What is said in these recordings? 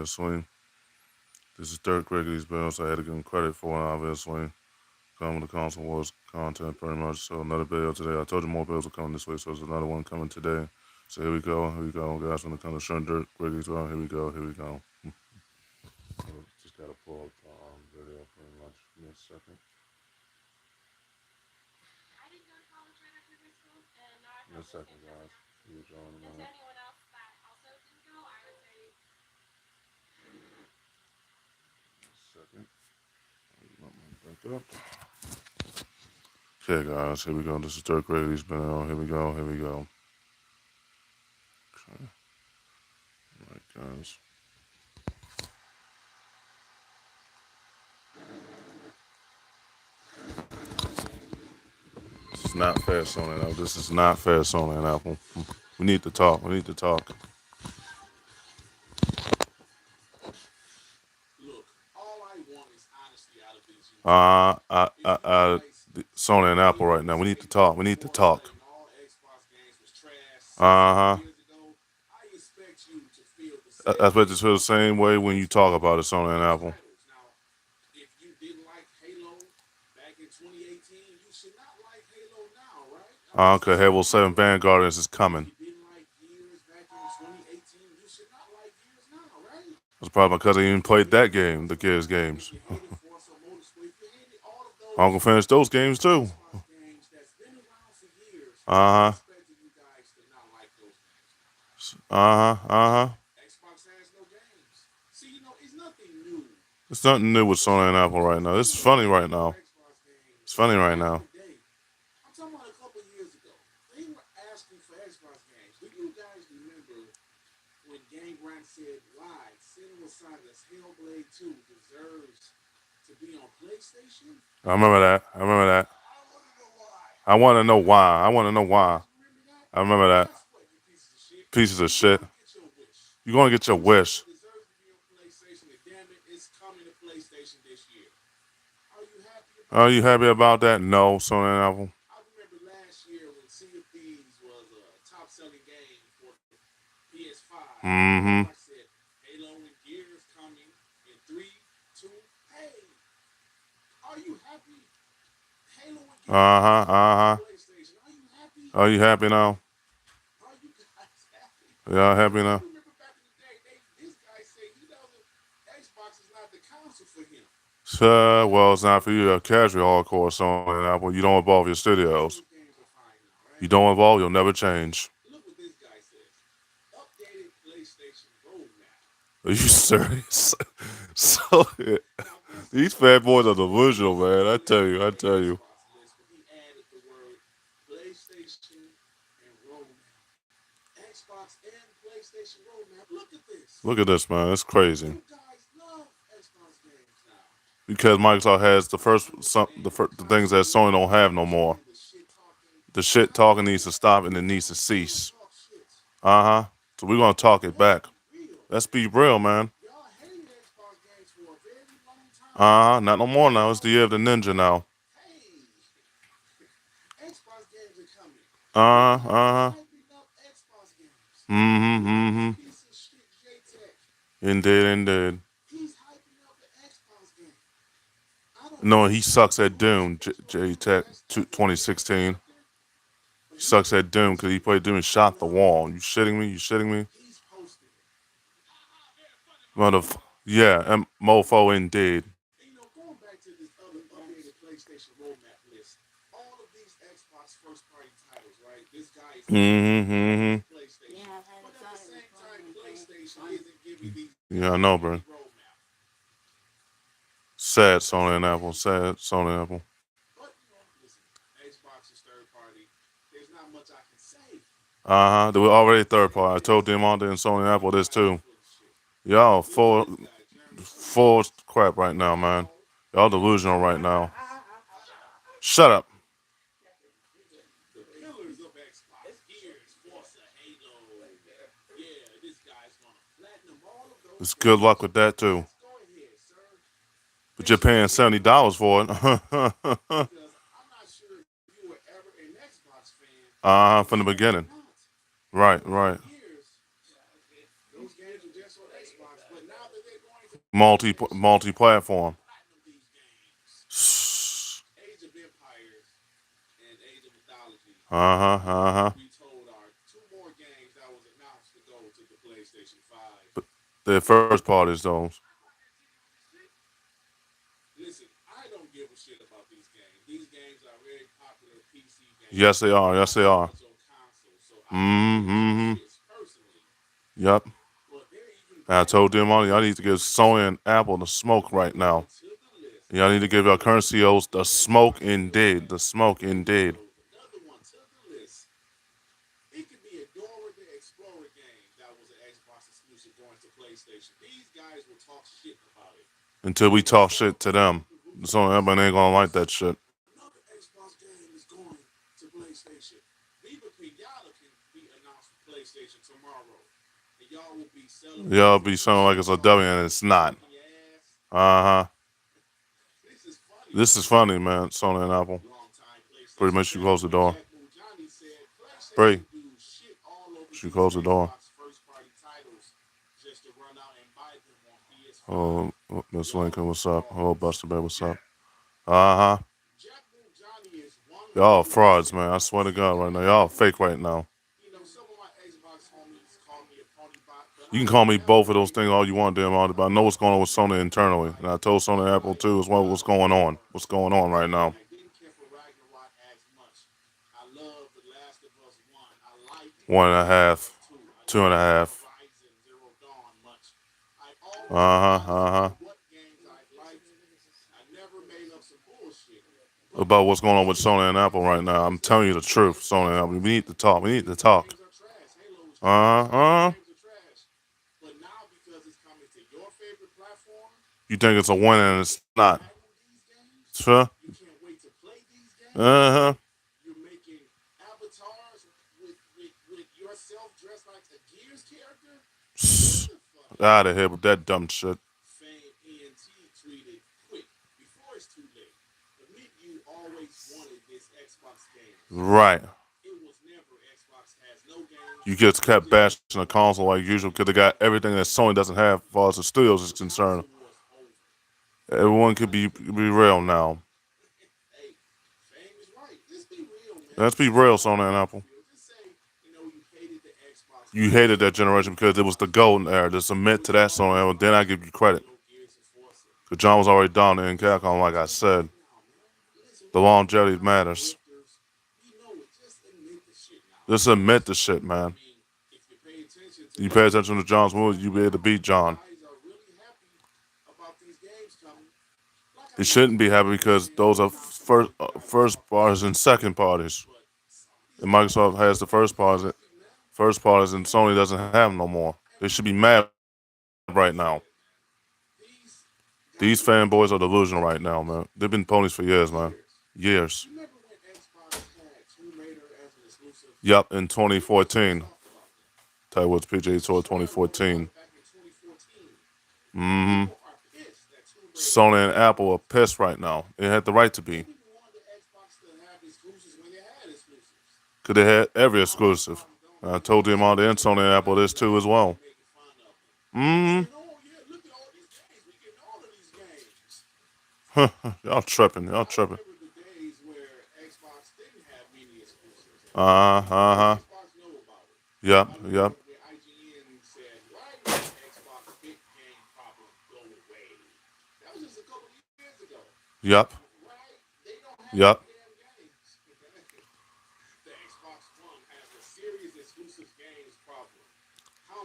swing. This is third grade these bills. I had to give him credit for an obvious swing. Coming with the console wars content pretty much. So another video today. I told you more bills are coming this week, so there's another one coming today. So here we go, guys. When it comes to showing dirt Griggy's well, here we go. Just gotta pull up video pretty much. Give me a second. Give me a second, guys. Here we go in a minute. Second. Back up. Okay, guys, here we go. This is third grade. He's been on. Here we go. Okay. All right, guys. This is not fair, Sony and Apple. This is not fair, Sony and Apple. We need to talk. We need to talk. Uh, uh, uh, uh, Sony and Apple right now. We need to talk. We need to talk. Uh huh. I bet you feel the same way when you talk about it, Sony and Apple. Okay, Halo 7 Vanguard is coming. That's probably because I even played that game, the Gears games. I'm gonna finish those games too. Uh huh. Uh huh. Uh huh. It's nothing new with Sony and Apple right now. This is funny right now. It's funny right now. I remember that. I remember that. I want to know why. I want to know why. I remember that. Pieces of shit. You're gonna get your wish. Are you happy about that? No, Sony and Apple. Mm-hmm. Uh-huh. Uh-huh. Are you happy now? Y'all happy now? Well, it's not for you. Casual hardcore Sony and Apple. You don't involve your studios. You don't involve, you'll never change. Are you serious? So these fat boys are delusional, man. I tell you, I tell you. Look at this, man. It's crazy. Because Microsoft has the things that Sony don't have no more. The shit talking needs to stop and it needs to cease. Uh huh. So we're gonna talk it back. Let's be real, man. Uh huh. Not no more now. It's the year of the ninja now. Uh huh. Uh huh. Mm-hmm. Mm-hmm. Indeed, indeed. No, he sucks at Doom. J Tech 2016. He sucks at Doom because he played Doom and shot the wall. You shitting me? You shitting me? Yeah, mofo indeed. Mm-hmm. Mm-hmm. Yeah, I know, bro. Sad Sony and Apple. Sad Sony and Apple. Uh huh. They were already third party. I told them all and Sony and Apple this too. Y'all full crap right now, man. Y'all delusional right now. Shut up. It's good luck with that too. But you're paying $70 for it. From the beginning. Right, right. multi-platform. Uh-huh. They're first parties, though. Yes, they are. Yes, they are. Mm-hmm. Yep. And I told them all, y'all need to give Sony and Apple the smoke right now. Y'all need to give your current CEOs the smoke indeed. The smoke indeed. Until we talk shit to them. So everybody ain't gonna like that shit. Y'all be sounding like it's a W and it's not. Uh-huh. This is funny, man. Sony and Apple. Pretty much you close the door. Pray. She closed the door. Oh, Miss Lincoln, what's up? Hello, Buster Bear, what's up? Uh-huh. Y'all frauds, man. I swear to God right now. Y'all fake right now. You can call me both of those things all you want, damn all, but I know what's going on with Sony internally. And I told Sony and Apple too as well what's going on. What's going on right now. One and a half. Two and a half. Uh-huh. About what's going on with Sony and Apple right now. I'm telling you the truth, Sony and Apple. We need to talk. We need to talk. Uh-huh. You think it's a win and it's not. Sure. Uh-huh. Out of here with that dumb shit. Right. You just kept bashing the console like usual because they got everything that Sony doesn't have as far as the studios is concerned. Everyone could be real now. Let's be real, Sony and Apple. You hated that generation because it was the golden era. Just submit to that, Sony and Apple. Then I give you credit. Because John was already down there in Capcom, like I said. The longevity matters. Just admit the shit, man. You pay attention to John's movies, you be able to beat John. He shouldn't be happy because those are first parties and second parties. And Microsoft has the first parties, and Sony doesn't have them no more. They should be mad right now. These fanboys are delusional right now, man. They've been ponies for years, man. Years. Yep, in 2014. Taiwan's PGA Tour 2014. Mm-hmm. Sony and Apple are pissed right now. They had the right to be. Because they had every exclusive. And I told them all the and Sony and Apple this too as well. Mm-hmm. Y'all tripping. Y'all tripping. Uh-huh. Yep. Yep. Yep.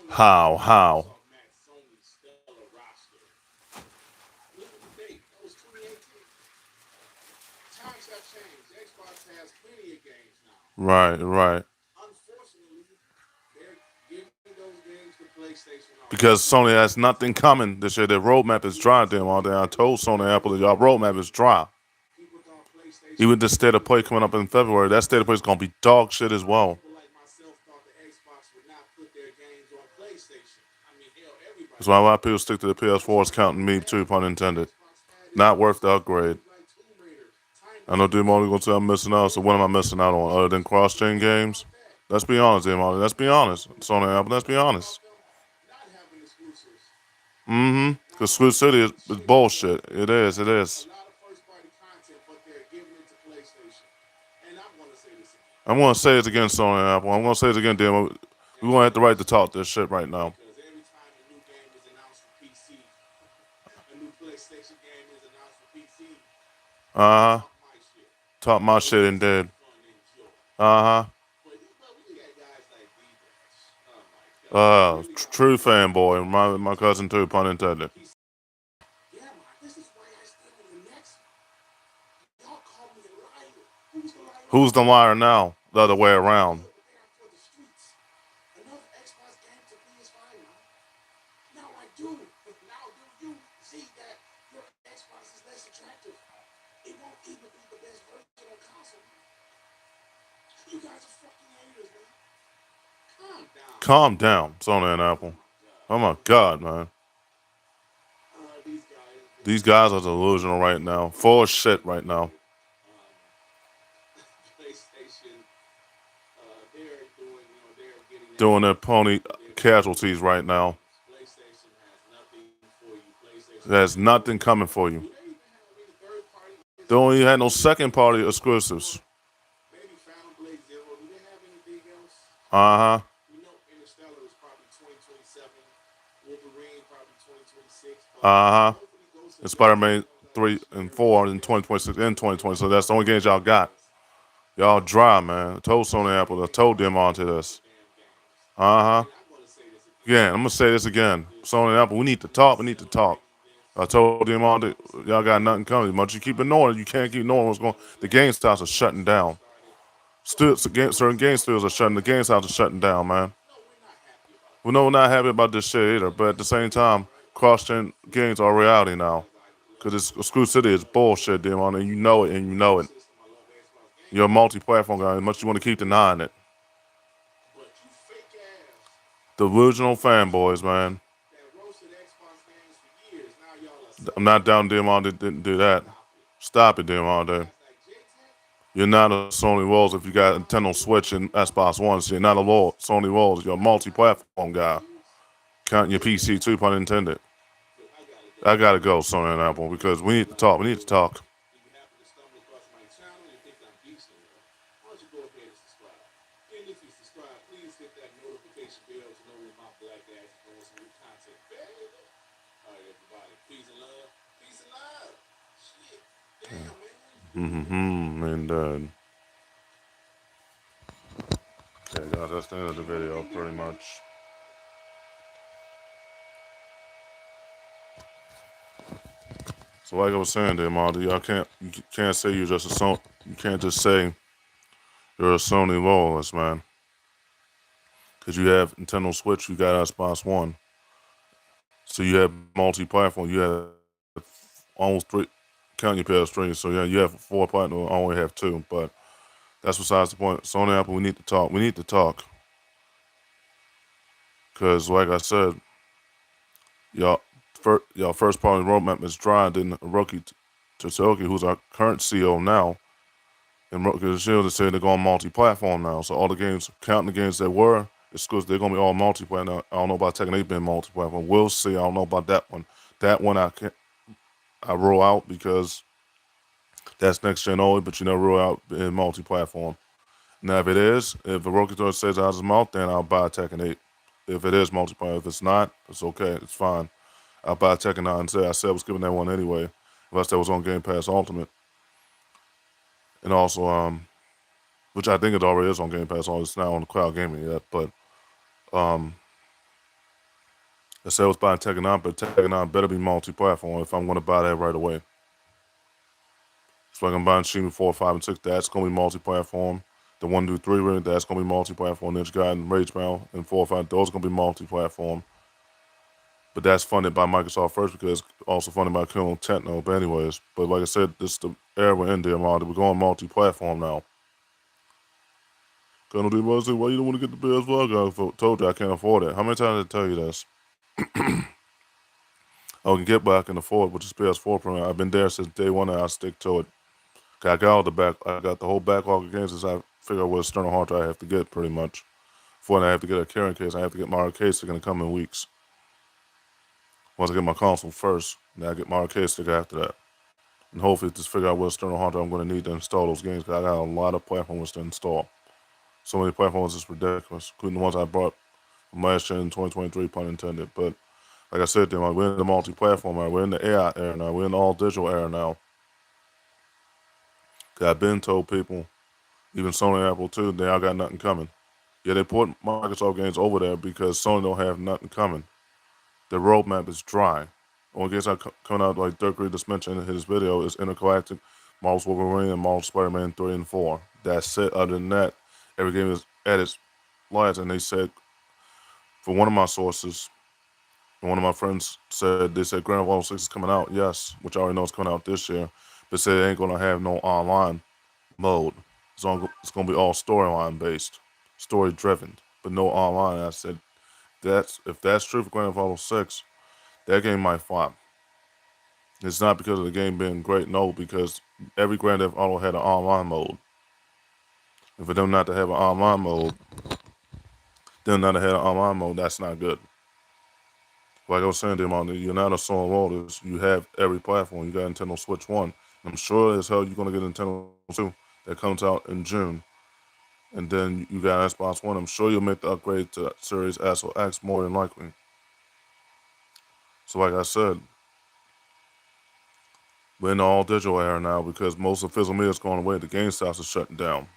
How? Right. Because Sony has nothing coming this year. Their roadmap is dry, damn all day. I told Sony and Apple that y'all roadmap is dry. Even the state of play coming up in February, that state of play is gonna be dog shit as well. That's why a lot of people stick to the PS4s, counting me too, pun intended. Not worth the upgrade. I know D Molly gonna say I'm missing out, so what am I missing out on other than cross-chain games? Let's be honest, D Molly. Let's be honest. Sony and Apple, let's be honest. Mm-hmm. Because Squid City is bullshit. It is. It is. I'm gonna say it again, Sony and Apple. I'm gonna say it again, Dan. We gonna have the right to talk this shit right now. Uh huh. Talk my shit and did. Uh huh. True fanboy. My cousin too, pun intended. Who's the liar now? The other way around. Calm down, Sony and Apple. Oh my God, man. These guys are delusional right now. Full of shit right now. Doing their pony casualties right now. There's nothing coming for you. They don't even have no second party exclusives. Uh huh. Uh huh. And Spider-Man 3 and 4 in 2026 and 2020. So that's the only games y'all got. Y'all dry, man. I told Sony Apple. I told them onto this. Uh huh. Yeah, I'm gonna say this again. Sony Apple, we need to talk. We need to talk. I told them all that y'all got nothing coming. Much you keep ignoring, you can't keep knowing what's going. The game styles are shutting down. Still, certain game styles are shutting. The game styles are shutting down, man. We know we're not happy about this shit either, but at the same time, cross-gen games are reality now. Because Screw City is bullshit, Demon, and you know it, and you know it. You're a multi-platform guy, as much as you want to keep denying it. The original fanboys, man. I'm not down Demon that didn't do that. Stop it, Demon. You're not a Sony Rolls if you got Nintendo Switch and Xbox One. So you're not a Sony Rolls. You're a multi-platform guy. Counting your PC too, pun intended. I gotta go, Sony and Apple, because we need to talk. We need to talk. Mm-hmm. And yeah, guys, that's the end of the video, pretty much. So, like I was saying, there, Marty, you can't say you're just a you can't just say you're a Sony loyalist, man, because you have Nintendo Switch, you got Xbox One, so you have multi-platform, you have almost three, count your PS3, so yeah, you have four platforms, I only have two, but that's besides the point. Sony Apple, we need to talk. We need to talk, because like I said, y'all first party roadmap is dry. Then Hiroki Tsutoki, who's our current CEO now, and Shield is saying they're going multi-platform now. So all the games, counting the games that were exclusive, they're gonna be all multiplayer now. I don't know about Tekken 8 being multi-platform. We'll see. I don't know about that one. That one I roll out because that's next gen only, but you never roll out in multi-platform. Now if Hiroki says out of his mouth, then I'll buy Tekken 8. If it is multiplayer, if it's not, it's okay. It's fine. I'll buy Tekken 9 and say I said I was giving that one anyway, unless that was on Game Pass Ultimate. And also, which I think it already is on Game Pass. It's not on the cloud gaming yet, but I said I was buying Tekken 9, but Tekken 9 better be multi-platform if I'm going to buy that right away. So like I'm buying Shimi 4, 5, and 6, that's going to be multi-platform. The 1, 2, 3 ring, that's going to be multi-platform. Ninja Gaiden, Rage Bound, and 4, 5, those are going to be multi-platform. But that's funded by Microsoft first because it's also funded by Kino Techno. But anyways, but like I said, this is the era we're in there, Marty. We're going multi-platform now. Colonel D. Say, why you don't want to get the PS5? I told you I can't afford it. How many times did I tell you this? I can get what I can afford, which is PS4 Pro. I've been there since day one, and I stick to it. I got all the I got the whole backlog of games. As I figure out what external hard drive I have to get, pretty much. Before I have to get a carrying case, I have to get my arcade stick in the coming weeks. Once I get my console first, then I get my arcade stick after that. And hopefully just figure out what external hard drive I'm going to need to install those games, because I got a lot of platforms to install. So many platforms, it's ridiculous, including the ones I bought from last year in 2023, pun intended. But like I said, we're in the multi-platform era. We're in the AI era now. We're in the all-digital era now. Cause I've been told people, even Sony and Apple too, they all got nothing coming. Yeah, they put Microsoft games over there because Sony don't have nothing coming. The roadmap is dry. Only games that coming out, like Dirk Reed just mentioned in his video, is Intergalactic, Marvel's Wolverine, and Marvel's Spider-Man 3 and 4. That's it. Other than that, every game is at its last. And they said, for one of my sources, and one of my friends said, they said Grand Theft Auto 6 is coming out, yes, which I already know is coming out this year, but said it ain't going to have no online mode. It's going to be all storyline based, story driven, but no online. And I said, if that's true for Grand Theft Auto 6, that game might flop. It's not because of the game being great, no, because every Grand Theft Auto had an online mode. If it don't not to have an online mode, then not to have an online mode, that's not good. Like I was saying, you're not a solo world. You have every platform. You got Nintendo Switch 1. I'm sure as hell you're going to get Nintendo 2 that comes out in June. And then you got Xbox One. I'm sure you'll make the upgrade to Series S or X more than likely. So like I said, we're in the all digital era now because most of physical media is going away. The game stops are shutting down.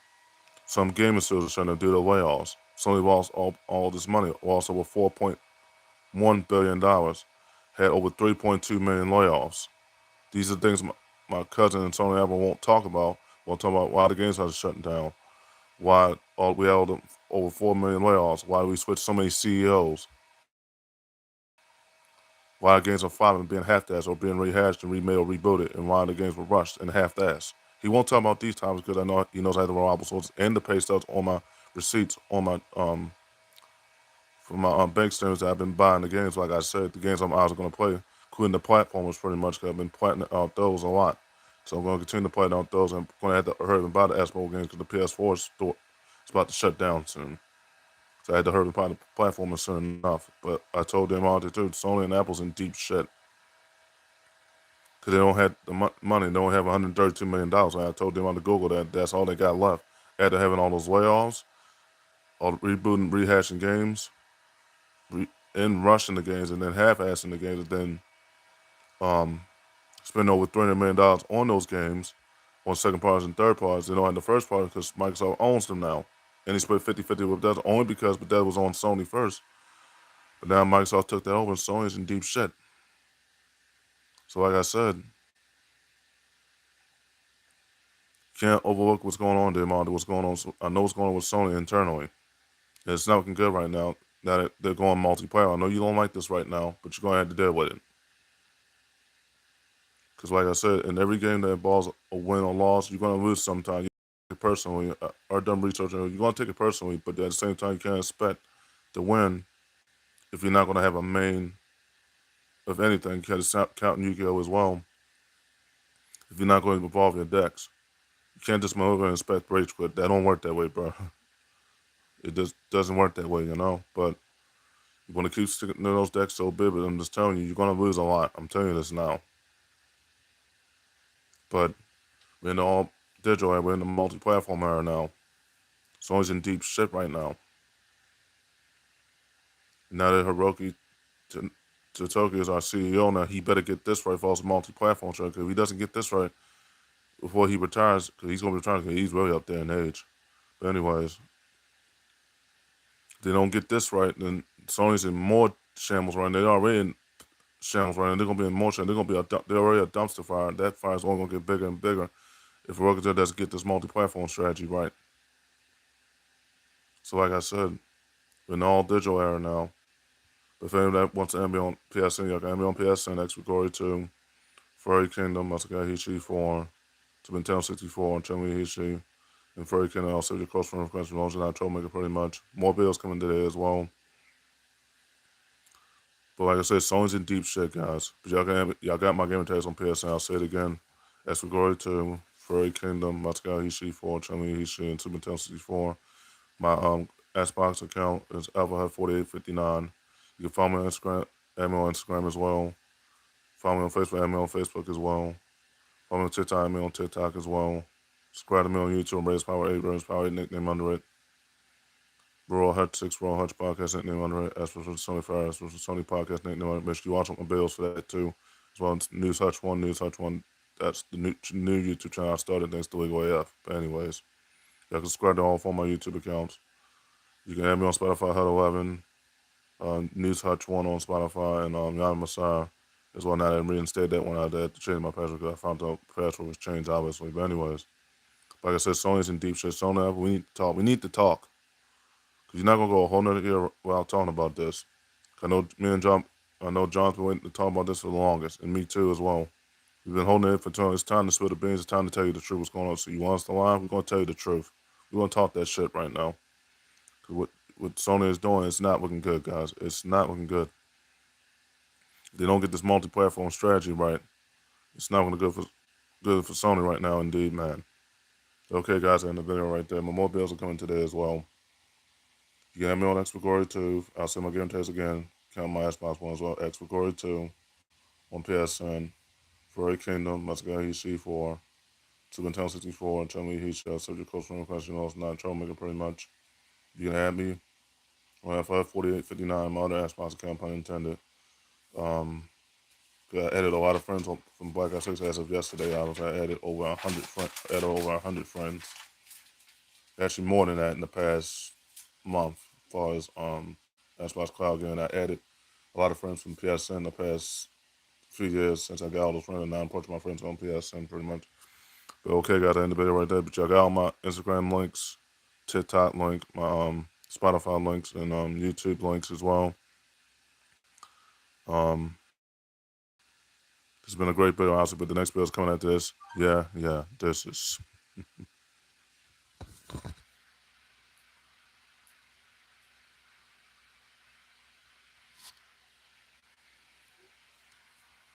Some gaming studios are trying to do their layoffs. Sony lost all this money, lost over $4.1 billion, had over 3.2 million layoffs. These are things my cousin and Tony Apple won't talk about. Won't talk about why the game started shutting down, why we had over 4 million layoffs, why we switched so many CEOs, why the games are flopping, being half-assed or being rehashed and remade or rebooted, and why the games were rushed and half-assed. He won't talk about these topics because I know he knows I have the reliable sources and the pay stubs on my receipts on my from my bank statements that I've been buying the games. Like I said, the games I was going to play, including the platformers, pretty much, because I've been playing out those a lot. So I'm going to continue to play out those. I'm going to have to hurry and buy the Xbox games because the PS4 store is about to shut down soon. So I had to hurry and buy the platformers soon enough. But I told them all to do. Sony and Apple's in deep shit because they don't have the money. They don't have $132 million. And I told them on the Google that that's all they got left. After having all those layoffs, all the rebooting, rehashing games, and rushing the games, and then half-assing the games, and then spend over $300 million on those games, on second parties and third parties. They don't have the first party because Microsoft owns them now. And he split 50-50 with Bethesda only because Bethesda was on Sony first. But now Microsoft took that over and Sony's in deep shit. So like I said, can't overlook what's going on there, Monty. What's going on? I know what's going on with Sony internally. And it's not looking good right now. Now that they're going multiplayer. I know you don't like this right now, but you're going to have to deal with it. Because like I said, in every game that involves a win or loss, you're going to lose sometimes. You take it personally. I've done research. You're going to take it personally, but at the same time, you can't expect to win if you're not going to have a main of anything. You got to count Yu-Gi-Oh as well. If you're not going to evolve your decks, you can't just move and expect rage quit. That don't work that way, bro. It just doesn't work that way, you know. But you want to keep sticking to those decks so big, but I'm just telling you, you're going to lose a lot. I'm telling you this now. But we're in the all digital era. We're in the multi-platform era now. Sony's in deep shit right now. Now that Hiroki Totoki is our CEO, now he better get this right for his multi-platform show. Because if he doesn't get this right before he retires, because he's going to retire, because he's really up there in age. But anyways, if they don't get this right, then Sony's in more shambles right now. They're already in shambles right now. They're going to be in more shambles. They're already a dumpster fire. That fire is only going to get bigger and bigger if Hiroki doesn't get this multi-platform strategy right. So like I said, we're in the all digital era now. But if anyone that wants to be on PSN, y'all can be on PSN, X Glory 2, Furry Kingdom, Masagai Hishi 4, to Nintendo 64, Chun-Li Hishi, and Furry Kingdom, also the close friend request promotion, I Troublemaker pretty much. More bills coming today as well. But like I said, Sony's in deep shit, guys. But y'all got my gamer tags on PSN, I'll say it again. X Glory 2, Furry Kingdom, Masagai Hishi 4, Chun-Li Hishi, and Super Nintendo 64. My Xbox account is AlphaHut4859. You can follow me on Instagram Add me on Instagram as well. Follow me on Facebook. Add me on Facebook as well. Follow me on TikTok. Add me on TikTok as well. Subscribe to me on YouTube. Raise Power 8. Raise Power 8. Nickname under it. Rural Hutch 6. Rural Hutch Podcast. Nickname under it. As for Sony Fire. As for Sony Podcast. Nickname under it. Make sure you watch my bills for that too. As well as News Hutch 1. News Hutch 1. That's the new YouTube channel I started thanks to Wiggle AF. But anyways, y'all can subscribe to all four of my YouTube accounts. You can add me on Spotify, Hut 11, News Hutch 1 on Spotify, and Yana Masai as well. Now that I reinstated that one, I had to change my password because I found out the password was changed, obviously. But anyways, like I said, Sony's in deep shit. Sony, we need to talk. We need to talk. Because you're not going to go a whole nother year without talking about this. I know me and John, I know John's been waiting to talk about this for the longest, and me too as well. We've been holding it for too long. It's time to spill the beans. It's time to tell you the truth. What's going on? So you want us to lie? We're going to tell you the truth. We're going to talk that shit right now. Because what Sony is doing, it's not looking good, guys. It's not looking good. If they don't get this multi-platform strategy right, it's not going to good for Sony right now, indeed, man. Okay, guys, I end the video right there. My more bills are coming today as well. You can have me on X Gregory 2. I'll send my guarantees again. Count my Xbox One as well. X Gregory 2 on PSN. Furry Kingdom, Let's Go EC4. Super Nintendo 64, and Chun-Li Heat Shell, Subject Close Friend Request, you know, it's not Troublemaker pretty much. You can add me on FF4859, my other Xbox account, pun intended. I added a lot of friends from Black Ops 6 as of yesterday. I added over 100 friends. Actually, more than that in the past month, as far as Xbox Cloud Gaming. I added a lot of friends from PSN the past few years since I got all those friends, and now I'm approaching my friends on PSN pretty much. But okay, guys, I end the video right there. But y'all got all my Instagram links, TikTok link, my Spotify links, and YouTube links as well. It's been a great video, honestly, but the next video is coming after this. Yeah, this is